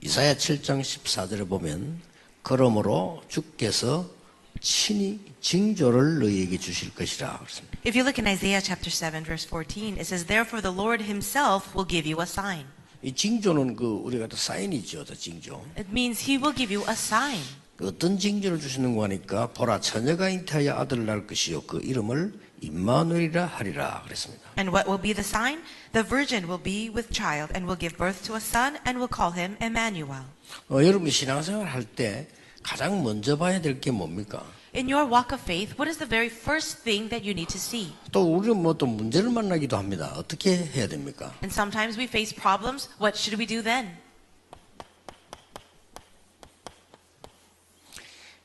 이사야 7장 14절에 보면 그러므로 주께서 친히 징조를 너희에게 주실 것이라 그랬습니다. If you look in Isaiah chapter 7 verse 14, it says, Therefore the Lord himself will give you a sign. 이 징조는 우리가 또 사인이죠, 징조. It means he will give you a sign. 어떤 징조를 주시는가 하니까 보라 처녀가 잉태하여 아들을 낳을 것이요 그 이름을 임마누엘이라 하리라 그랬습니다. And what will be the sign? The virgin will be with child and will give birth to a son and will call him Emmanuel. 여러분 신앙생활 할 때 가장 먼저 봐야 될 게 뭡니까? In your walk of faith, what is the very first thing that you need to see? 또 우리는 또 문제를 만나기도 합니다. 어떻게 해야 됩니까? And sometimes we face problems. What should we do then?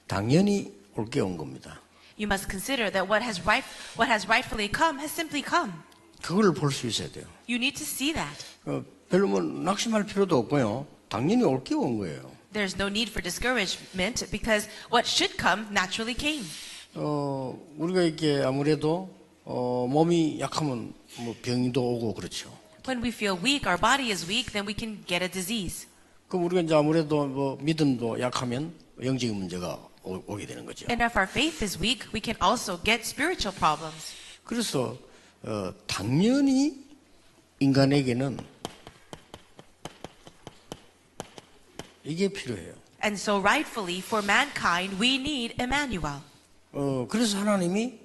당연히 올 게 온 겁니다. You must consider that what has rightfully come has simply come. 그걸 볼 수 있어야 돼요. You need to see that. 별로 낙심할 필요도 없고요. 당연히 올 게 온 거예요. There's no need for discouragement because what should come naturally came. 우리가 이렇게 아무래도 몸이 약하면 뭐 병도 오고 그렇죠. When we feel weak, our body is weak, then we can get a disease. 그럼 우리가 이제 아무래도 뭐 믿음도 약하면 영적인 문제가 오게 되는 거죠. And if our faith is weak, we can also get spiritual problems. 그래서 당연히 인간에게는 이게 필요해요. And so rightfully for mankind, we need Emmanuel. 그래서 하나님이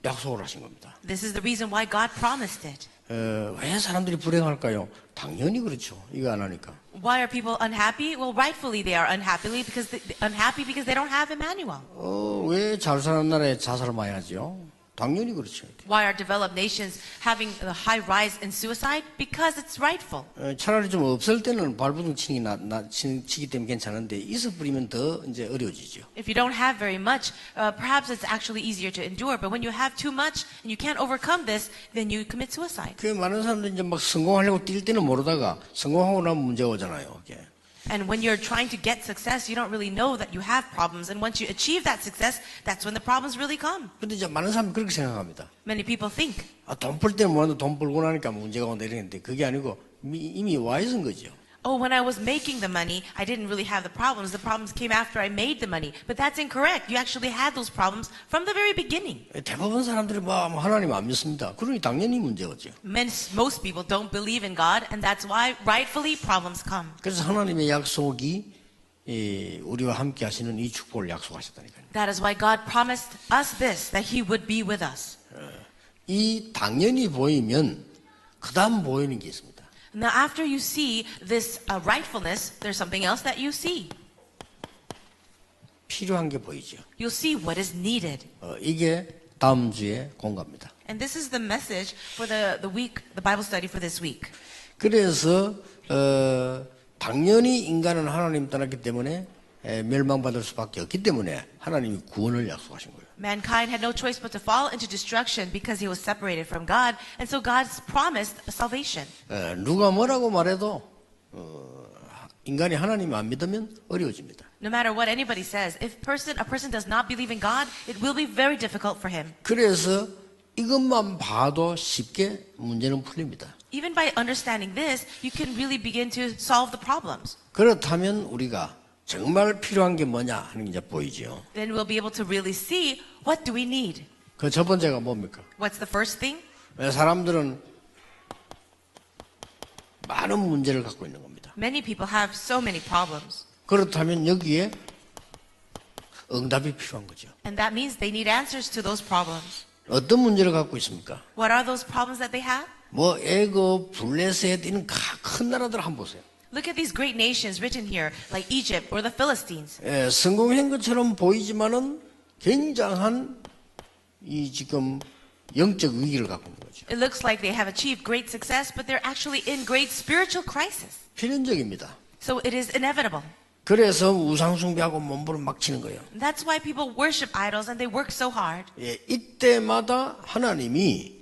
약속을 하신 겁니다. This is the reason why God promised it. 왜 사람들이 불행할까요? 당연히 그렇죠. 이거 안 하니까. Why are people unhappy? Well, rightfully they are unhappy because they don't have Emmanuel. 왜 잘 사는 나라에 자살을 많이 하죠? 당연히 그렇죠. Why are developed nations having a high rise in suicide? Because it's rightful. 차라리 좀 없을 때는 발버둥 치기 때문에 괜찮은데 있어 버리면 더 이제 어려워지죠. If you don't have very much, perhaps it's actually easier to endure. But when you have too much and you can't overcome this, then you commit suicide. 그 많은 사람들이 이제 막 성공하려고 뛸 때는 모르다가 성공하고 나면 문제가 오잖아요. 이게. And when you're trying to get success, you don't really know that you have problems. And once you achieve that success, that's when the problems really come. 근데 이제 많은 사람이 그렇게 생각합니다. Many people think, 돈 벌 때는 뭐라도 돈 벌고 나니까 문제가 온다 이랬는데 그게 아니고 이미 와 있은 거죠. oh, when I was making the money, I didn't really have the problems. The problems came after I made the money. But that's incorrect. You actually had those problems from the very beginning. 대부분 사람들이 하나님 안 믿습니다. 그러니 당연히 문제가 오죠. Most people don't believe in God, and that's why rightfully problems come. 그래서 하나님의 약속이 우리와 함께 하시는 이 축복을 약속하셨다니까요. That is why God promised us this, that He would be with us. 이 당연히 보이면 그 다음 보이는 게 있습니다. Now, after you see this rightfulness, there's something else that you see. 필요한 게 보이죠. You'll see what is needed. 이게 다음 주에 공부입니다. And this is the message for the Bible study for this week. 그래서 당연히 인간은 하나님 떠났기 때문에 멸망받을 수밖에 없기 때문에 하나님이 구원을 약속하신 거예요. Mankind had no choice but to fall into destruction because he was separated from God, and so God's promised salvation. 누가 뭐라고 말해도 인간이 하나님 안 믿으면 어려워집니다. No matter what anybody says, if a person does not believe in God, it will be very difficult for him. 그래서 이것만 봐도 쉽게 문제는 풀립니다. Even by understanding this, you can really begin to solve the problems. 그렇다면 우리가 정말 필요한 게 뭐냐 하는 게 이제 보이죠. Then we'll be able to really see what do we need. 그 첫 번째가 뭡니까? What's the first thing? 사람들은 많은 문제를 갖고 있는 겁니다. Many people have so many problems. 그렇다면 여기에 응답이 필요한 거죠. And that means they need answers to those problems. 어떤 문제를 갖고 있습니까? What are those problems that they have? 애굽, 블레셋 이런 큰 나라들 한번 보세요. Look at these great nations written here, like Egypt or the Philistines. 성공한 것처럼 보이지만은 굉장한 이 지금 영적 위기를 갖고 있는 거죠. It looks like they have achieved great success, but they're actually in great spiritual crisis. 필연적입니다. So it is inevitable. 그래서 우상 숭배하고 몸부림 막 치는 거예요. That's why people worship idols and they work so hard. 이때마다 하나님이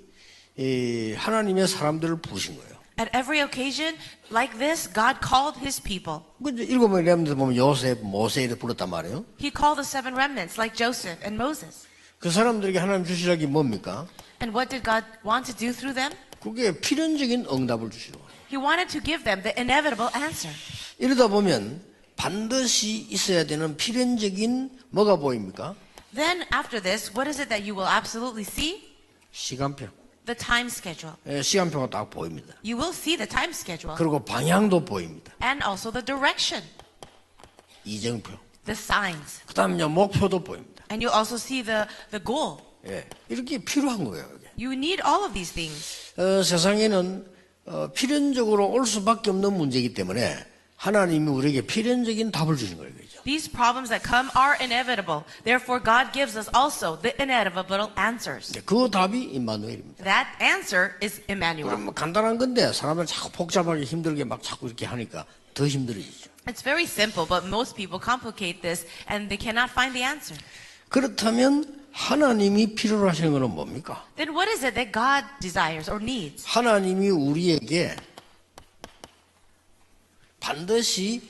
하나님의 사람들을 부르신 거예요. At every occasion like this, God called His people. 일곱 명의 렘넌트 보면 요셉, 모세를 불렀단 말이에요. He called the 7 remnants like Joseph and Moses. 그 사람들에게 하나님 주시라는 게 뭡니까? And what did God want to do through them? 그게 필연적인 응답을 주시는 거예요. He wanted to give them the inevitable answer. 이러다 보면 반드시 있어야 되는 필연적인 뭐가 보입니까? Then after this, what is it that you will absolutely see? 시간표. The time schedule. 예, 시간표가 딱 보입니다. You will see the time schedule 그리고 방향도 보입니다. and also the direction, 이정표. the signs. 그 다음에 목표도 보입니다. And you also see the goal. 예, 이렇게 필요한 거예요. 이게. You need all of these things. 세상에는 필연적으로 올 수밖에 없는 문제이기 때문에 하나님이 우리에게 필연적인 답을 주신 거예요. 그죠? These problems that come are inevitable. Therefore, God gives us also the inevitable answers. 그 답이 임마누엘입니다. That answer is Emmanuel. 그럼 뭐 간단한 건데 사람을 자꾸 복잡하게 힘들게 막 자꾸 이렇게 하니까 더 힘들어지죠. It's very simple, but most people complicate this and they cannot find the answer. 그렇다면 하나님이 필요로 하시는 것은 뭡니까? Then what is it that God desires or needs? 하나님이 우리에게 반드시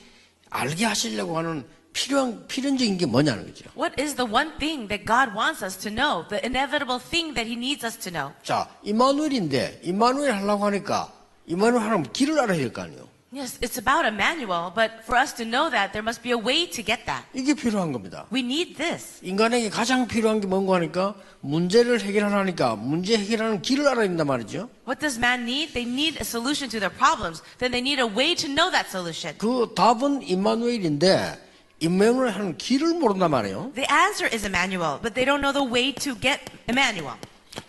알게 하시려고 하는 필연적인 게 뭐냐는 거죠. What is the one thing that God wants us to know? The inevitable thing that He needs us to know. 자, 임마누엘인데 임마누엘 하려고 하니까 임마누엘 하려면 길을 알아야 될 거 아니에요. Yes, it's about Emmanuel, but for us to know that, there must be a way to get that. 이게 필요한 겁니다. We need this. 인간에게 가장 필요한 게 뭔가 하니까 문제를 해결하니까 문제 해결하는 길을 알아야 된단 말이죠. What does man need? They need a solution to their problems. Then they need a way to know that solution. 그 답은 임마누엘인데 임마누엘 하는 길을 모른단 말이에요. The answer is Emmanuel, but they don't know the way to get Emmanuel.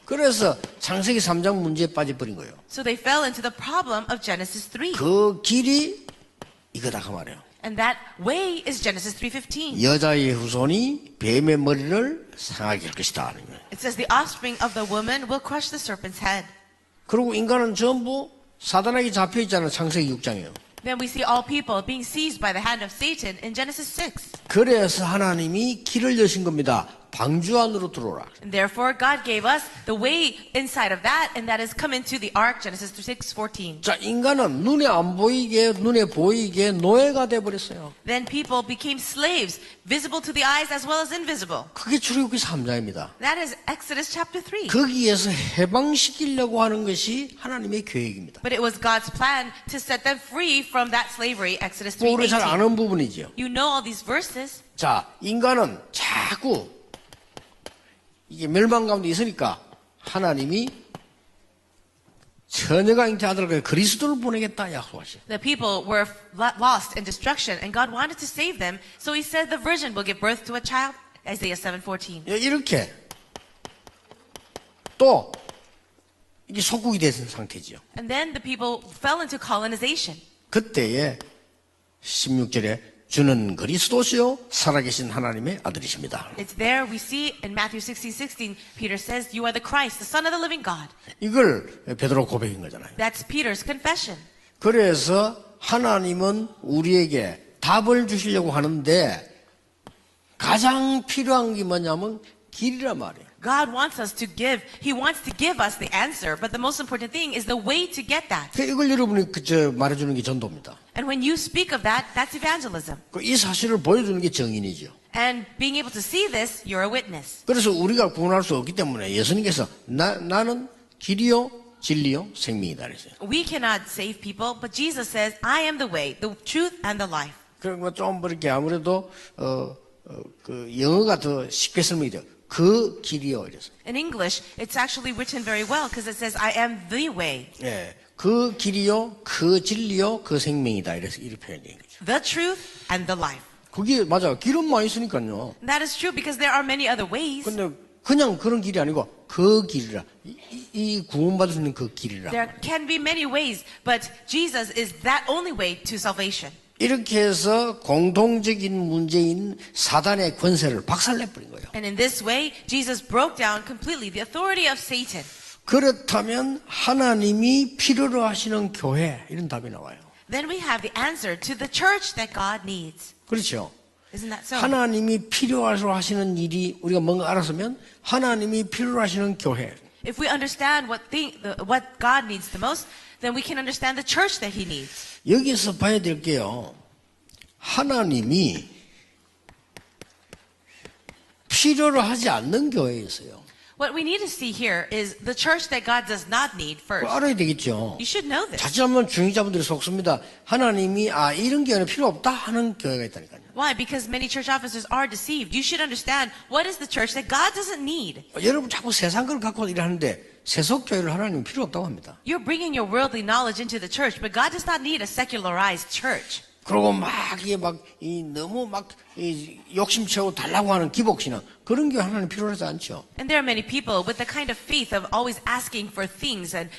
그래서 창세기 3장 문제에 빠져버린 거예요. So they fell into the problem of Genesis 3. 그 길이 이거다 그 말이에요. And that way is Genesis 3:15. 여자의 후손이 뱀의 머리를 상하게 할 것이다. It says the offspring of the woman will crush the serpent's head. 그리고 인간은 전부 사단에게 잡혀 있잖아요. 창세기 6장이요. Then we see all people being seized by the hand of Satan in Genesis 6. 그래서 하나님이 길을 여신 겁니다. 방주 안으로 들어오라. And therefore God gave us the way inside of that, and that is come into the ark, Genesis 6:14. 자, 인간은 눈에 안 보이게, 눈에 보이게 노예가 돼버렸어요. Then people became slaves, visible to the eyes as well as invisible. 그게 출애굽기 3장입니다. That is Exodus chapter 3. 거기에서 해방시키려고 하는 것이 하나님의 계획입니다. But it was God's plan to set them free from that slavery, Exodus 뭐 우리 잘 3:18. 아는 부분이죠. You know all these verses. 자, 인간은 자꾸 이게 멸망 가운데 있으니까 하나님이 처녀가 잉태하더라도 그리스도를 보내겠다 약속하시죠. The people were lost in destruction, and God wanted to save them, so He said the virgin will give birth to a child, Isaiah 7:14. 이렇게 또 이게 속국이 된 상태지요. And then the people fell into colonization. 그때에 16절에 주는 그리스도시요 살아계신 하나님의 아들이십니다. It's there we see in Matthew 16:16, Peter says, "You are the Christ, the Son of the living God." 이걸 베드로 고백인 거잖아요. That's Peter's confession. 그래서 하나님은 우리에게 답을 주시려고 하는데 가장 필요한 게 뭐냐면 길이란 말이에요. God wants us to give. He wants to give us the answer, but the most important thing is the way to get that. 이걸 여러분이 말해주는 게 전도입니다. And when you speak of that, that's evangelism. 이 사실을 보여주는 게 정인이죠. And being able to see this, you're a witness. 그래서 우리가 구원할 수 없기 때문에 예수님께서 나는 길이요 진리요 생명이다 그랬어요. We cannot save people, but Jesus says, "I am the way, the truth, and the life." 그리고 좀 이렇게 아무래도 그 영어가 더 쉽게 설명이 돼요. 그 길이요 이래서. In English, it's actually written very well because it says, "I am the way, 예, 그 길이요, 그 진리요, 그 생명이다 이래서 이렇게 표현된 거죠. the truth, and the life." 그게 맞아요. 길은 많이 있으니까요. And that is true because there are many other ways. 근데 그냥 그런 길이 아니고 그 길이라 이 구원받을 수 있는 그 길이라. There can be many ways, but Jesus is that only way to salvation. 이렇게 해서 공통적인 문제인 사단의 권세를 박살내버린 거예요. And in this way, Jesus broke down completely the authority of Satan. 그렇다면 하나님이 필요로 하시는 교회 이런 답이 나와요. Then we have the answer to the church that God needs. 그렇죠. Isn't that so? 하나님이 필요로 하시는 일이 우리가 뭔가 알았으면 하나님이 필요로 하시는 교회. If we understand what God needs the most, then we can understand the church that He needs. 여기서 봐야 될 게요. 하나님이 필요로 하지 않는 교회에 있어요. What we need to see here is the church that God does not need 그거 first. 알아야 되겠죠. You should know this. 자칫하면 중직자분들이 속습니다. 하나님이 이런 교회는 필요 없다 하는 교회가 있다니까요. Why? Because many church officers are deceived. You should understand what is the church that God doesn't need. 여러분 자꾸 세상 걸 갖고 일하는데 세속 교회를 하나님은 필요 없다고 합니다. You're bringing your worldly knowledge into the church, but God does not need a secularized church. 그리고 이게 너무 욕심 채우고 달라고 하는 기복신앙 그런 게 하나님 필요하지 않죠. And there are many people with the kind of faith of always asking for things and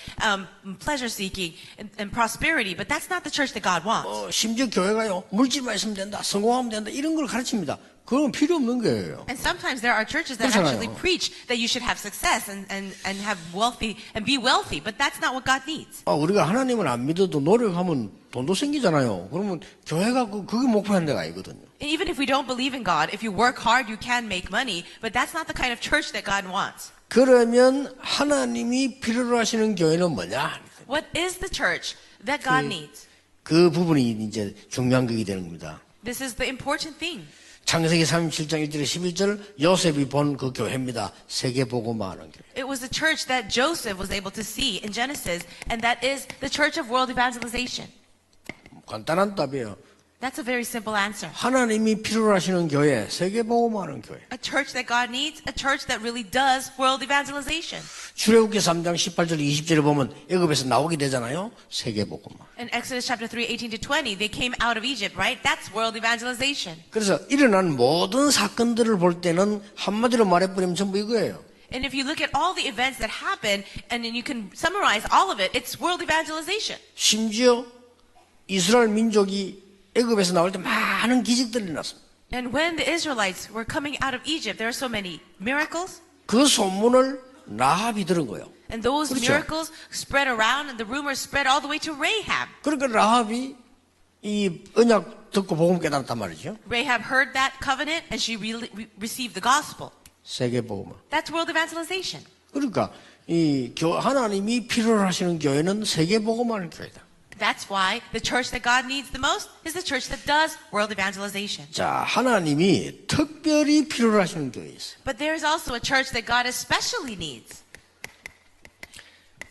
pleasure seeking and prosperity, but that's not the church that God wants. 심지어 교회가요 물질만 있으면 된다, 성공하면 된다 이런 걸 가르칩니다. 그건 필요 없는 거예요. And sometimes there are churches that 그렇잖아요. actually preach that you should have success and have wealthy and be wealthy, but that's not what God needs. 우리가 하나님을 안 믿어도 노력하면 돈도 생기잖아요. 그러면 교회가 그게 목표한 데가 아니거든요. Even if we don't believe in God, if you work hard, you can make money, but that's not the kind of church that God wants. 그러면 하나님이 필요로 하시는 교회는 뭐냐? What is the church that God needs? 그 부분이 이제 중요한 것이 되는 겁니다. This is the important thing. 창세기 37장 1절에 11절 요셉이 본 그 교회입니다. 세계복음화하는 교회. It was the church that Joseph was able to see in Genesis, and that is the church of world evangelization. 간단한 답이에요. That's a very simple answer. 하나님이 필요로 하시는 교회, 세계복음화하는 교회. A church that God needs, a church that really does world evangelization. 출애굽기 3장 18절 20절에 보면 애굽에서 나오게 되잖아요. 세계복음화. In Exodus chapter 3, 18 to 20, they came out of Egypt, right? That's world evangelization. 그래서 일어난 모든 사건들을 볼 때는 한마디로 말해버리면 전부 이거예요. And if you look at all the events that happen, and then you can summarize all of it, it's world evangelization. 심지어 이스라엘 민족이 애굽에서 나올 때 많은 기적들이 일어났습니다. And when the Israelites were coming out of Egypt, there were so many miracles. 그 소문을 라합이 들은 거예요. And those 그렇죠. miracles spread around, and the rumors spread all the way to Rahab. 그러니까 라합이 이 언약 듣고 복음 깨달았단 말이죠. Rahab heard that covenant, and she received the gospel. 세계 복음. That's world evangelization. 그러니까 하나님이 필요로 하시는 교회는 세계 복음하는 교회다. That's why the church that God needs the most is the church that does world evangelization. 자, 하나님이 특별히 필요로 하시는 교회 있어요. But there is also a church that God especially needs.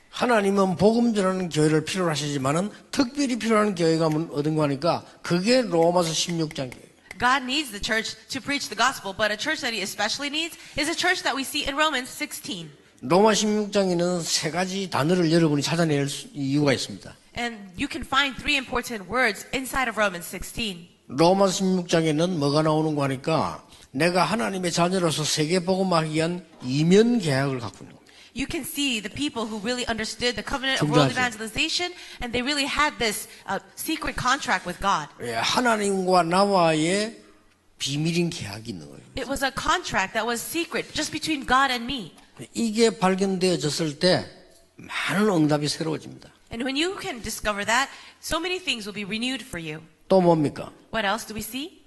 하나님은 복음 전하는 교회를 필요로 하시지만은 특별히 필요한 교회가 어딘가 하니까 그게 로마서 16장 교회. God needs the church to preach the gospel, but a church that he especially needs is a church that we see in Romans 16. 로마 16장에는 세 가지 단어를 여러분이 찾아낼 이유가 있습니다. And you can find three important words inside of Romans 16. 로마 16장에는 뭐가 나오는 거 하니까 내가 하나님의 자녀로서 세계 복음하기 위한 이면 계약을 갖고 있는 겁니다. You can see the people who really understood the covenant of world evangelization, and they really had this secret contract with God. 예, 하나님과 나와의 비밀인 계약이 있는 거예요. It was a contract that was secret, just between God and me. 이게 발견되어졌을 때 많은 응답이 새로워집니다. And when you can discover that, so many things will be renewed for you. 또 뭡니까? What else do we see?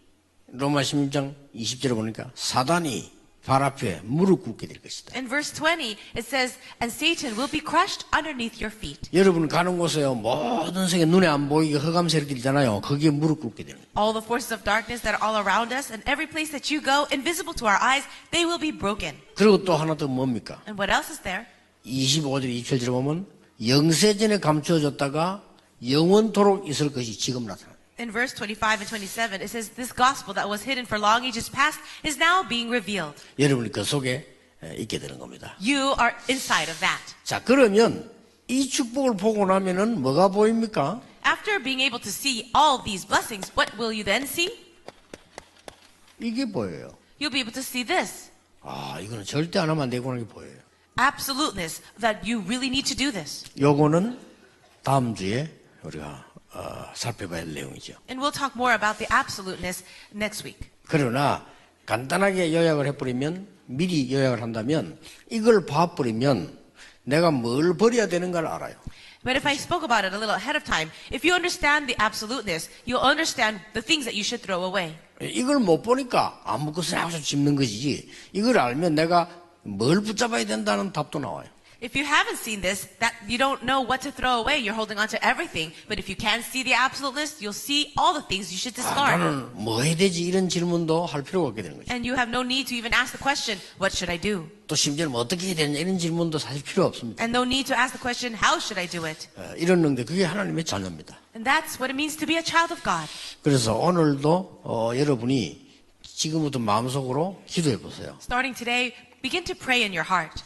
로마 16장 20절에 보니까 사단이 발 앞에 무릎 꿇게 될 것이다. In verse 20, it says, and Satan will be crushed underneath your feet. 여러분 가는 곳에요. 모든 세계 눈에 안 보이게 흑암 세력들 있잖아요. 거기에 무릎 꿇게 되는 거예요. All the forces of darkness that are all around us, and every place that you go, invisible to our eyes, they will be broken. 그리고 또 하나 더 뭡니까? And what else is there? 25절 27절에 보면 영세전에 감추어졌다가 영원토록 있을 것이 지금 나타납니다. In verse 25 and 27, it says, this gospel that was hidden for long ages past is now being revealed. 여러분이 그 속에 있게 되는 겁니다. You are inside of that. 자, 그러면 이 축복을 보고 나면은 뭐가 보입니까? After being able to see all these blessings, what will you then see? 이게 보여요. You'll be able to see this. 이거는 절대 안 하면 안 되고 하는 게 보여요. Absoluteness, that you really need to do this. 요거는 다음 주에 우리가 살펴봐야 할 내용이죠. And we'll talk more about the absoluteness next week. 그러나 간단하게 요약을 해버리면 미리 요약을 한다면 이걸 봐버리면 내가 뭘 버려야 되는 걸 알아요. But if I spoke about it a little ahead of time, if you understand the absoluteness, you'll understand the things that you should throw away. 이걸 못 보니까 아무 것을 하고 짚는 것이지 이걸 알면 내가 뭘 붙잡아야 된다는 답도 나와요. If you haven't seen this, that you don't know what to throw away. You're holding on to everything. But if you can see the absolute list, you'll see all the things you should discard. 나는 뭐 해야 되지? 이런 질문도 할 필요가 없게 되는 거죠. And you have no need to even ask the question, what should I do? 또 심지어는 뭐 어떻게 해야 되냐 이런 질문도 사실 필요 없습니다. And no need to ask the question, how should I do it? 이런 능력, 그게 하나님의 자녀입니다. And that's what it means to be a child of God. 그래서 오늘도 여러분이 지금부터 마음속으로 기도해 보세요. Starting today, begin to pray in your heart.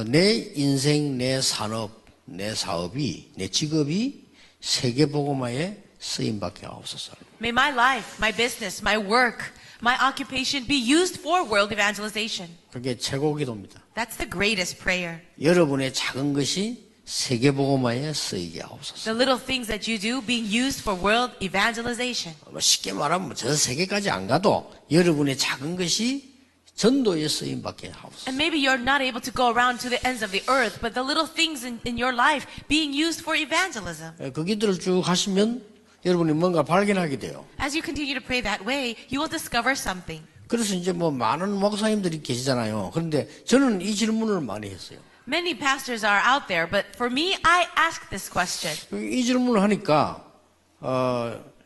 내 인생, 내 산업, 내 사업이, 내 직업이 세계복음화에 쓰임받게 하옵소서. May my life, my business, my work, my occupation be used for world evangelization. 그게 최고 기도입니다. That's the greatest prayer. 여러분의 작은 것이 세계복음화에 쓰이게 하옵소서. The little things that you do being used for world evangelization. 쉽게 말하면 저 세계까지 안 가도 여러분의 작은 것이 전도에 쓰임받게 하옵소서. And maybe you're not able to go around to the ends of the earth, but the little things in your life being used for evangelism. 그 기도를 쭉 하시면 여러분이 뭔가 발견하게 돼요. As you continue to pray that way, you will discover something. 그래서 이제 뭐 많은 목사님들이 계시잖아요. 그런데 저는 이 질문을 많이 했어요. Many pastors are out there, but for me, I ask this question. 이 질문을 하니까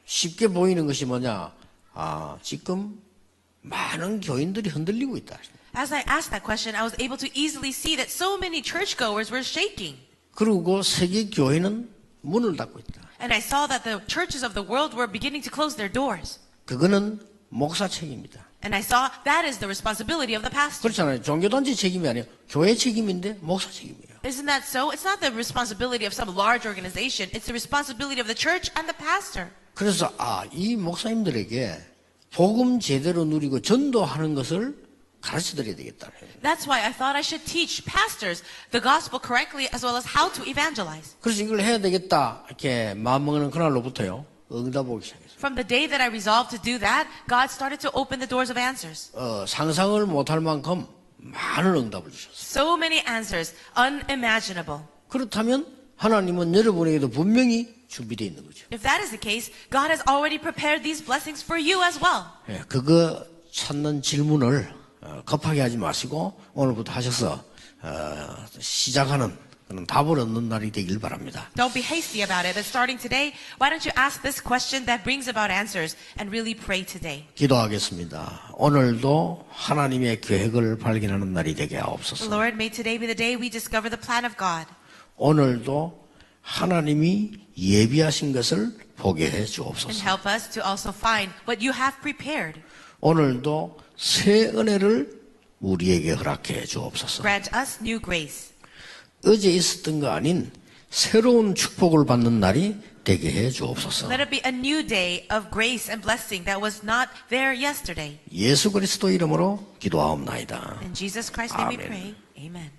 쉽게 보이는 것이 뭐냐? 지금 많은 교인들이 흔들리고 있다. As I asked that question, I was able to easily see that so many churchgoers were shaking. 그리고 세계 교회는 문을 닫고 있다. And I saw that the churches of the world were beginning to close their doors. 그거는 목사 책임이다. And I saw that is the responsibility of the pastor. 그렇잖아요. 종교단체 책임이 아니에요. 교회 책임인데 목사 책임이에요. Isn't that so? It's not the responsibility of some large organization. It's the responsibility of the church and the pastor. 그래서 이 목사님들에게 복음 제대로 누리고 전도하는 것을 가르쳐드려야 되겠다. That's why I thought I should teach pastors the gospel correctly as well as how to evangelize. 그래서 이걸 해야 되겠다 이렇게 마음먹는 그날로부터요. 응답오기 시작했어요. From the day that I resolved to do that, God started to open the doors of answers. 상상을 못할 만큼 많은 응답을 주셨어요. So many answers, unimaginable. 그렇다면 하나님은 여러분에게도 분명히 준비되어 있는 거죠. If that is the case, God has already prepared these blessings for you as well. 그거 찾는 질문을 급하게 하지 마시고 오늘부터 하셔서 시작하는 그런 답을 얻는 날이 되길 바랍니다. Don't be hasty about it, but starting today, why don't you ask this question that brings about answers and really pray today. 기도하겠습니다. 오늘도 하나님의 계획을 발견하는 날이 되게 하옵소서. Lord, may today be the day we discover the plan of God. 오늘도 하나님이 예비하신 것을 보게 해 And 주옵소서. help us to also find what you have prepared. 오늘도 새 은혜를 우리에게 허락해 주옵소서. Grant us new grace. 어제 있었던 거 아닌 새로운 축복을 받는 날이 되게 해 주옵소서. Let it be a new day of grace and blessing that was not there yesterday. 예수 그리스도 이름으로 기도하옵나이다. In Jesus Christ's name we Amen. pray. Amen.